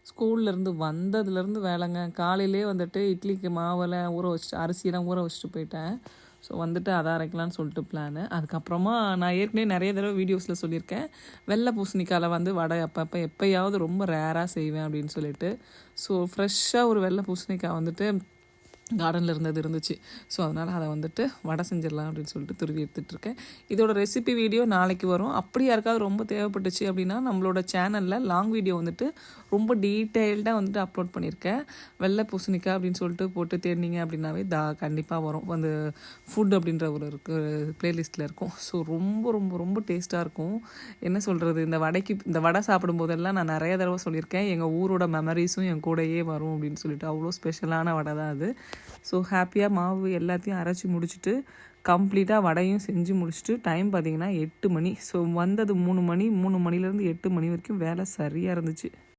ஸ்கூல்லேருந்து வந்ததுலேருந்து வேலைங்க. காலையிலேயே வந்துட்டு இட்லிக்கு மாவெல்லாம் ஊற வச்சுட்டு அரிசியெல்லாம் ஊற வச்சுட்டு போயிட்டேன். ஸோ வந்துட்டு அதை அரைக்கலான்னு சொல்லிட்டு பிளானு. அதுக்கப்புறமா நான் ஏற்கனவே நிறைய தடவை வீடியோஸில் சொல்லியிருக்கேன், வெள்ளை பூசணிக்காயில் வந்து வடை அப்பப்போ எப்போயாவது ரொம்ப ரேராக செய்வேன் அப்படின்னு சொல்லிட்டு. ஸோ ஃப்ரெஷ்ஷாக ஒரு வெள்ளை பூசணிக்காய் வந்துட்டு கார்டனில் இருந்துச்சு. ஸோ அதனால் அதை வந்துட்டு வடை செஞ்சிடலாம் அப்படின்னு சொல்லிட்டு துருவி எடுத்துகிட்ருக்கேன். இதோட ரெசிபி வீடியோ நாளைக்கு வரும். அப்படி யாருக்காவது ரொம்ப தேவைப்பட்டுச்சு அப்படின்னா நம்மளோட சேனலில் லாங் வீடியோ வந்துட்டு ரொம்ப டீட்டெயில்டாக வந்துட்டு அப்லோட் பண்ணியிருக்கேன். வெள்ளை பூசணிக்காய் அப்படின்னு சொல்லிட்டு போட்டு தேடினீங்க அப்படின்னாவே கண்டிப்பாக வரும். அந்த ஃபுட் அப்படின்ற ஒரு ப்ளேலிஸ்ட்டில் இருக்கும். ஸோ ரொம்ப ரொம்ப ரொம்ப டேஸ்ட்டாக இருக்கும். என்ன சொல்கிறது, இந்த வடை சாப்பிடும்போதெல்லாம் நான் நிறைய தடவை சொல்லியிருக்கேன், எங்கள் ஊரோட மெமரிஸும் என் கூடயே வரும் அப்படின்னு சொல்லிட்டு. அவ்வளோ ஸ்பெஷலான வடை தான் அது. ஸோ ஹாப்பியாக மாவு எல்லாத்தையும் அரைச்சி முடிச்சுட்டு கம்ப்ளீட்டாக வடையும் செஞ்சு முடிச்சுட்டு டைம் பார்த்திங்கன்னா 8 மணி. ஸோ வந்தது 3 மணி, 3 மணிலேருந்து 8 மணி வரைக்கும் வேலை சரியாக இருந்துச்சு.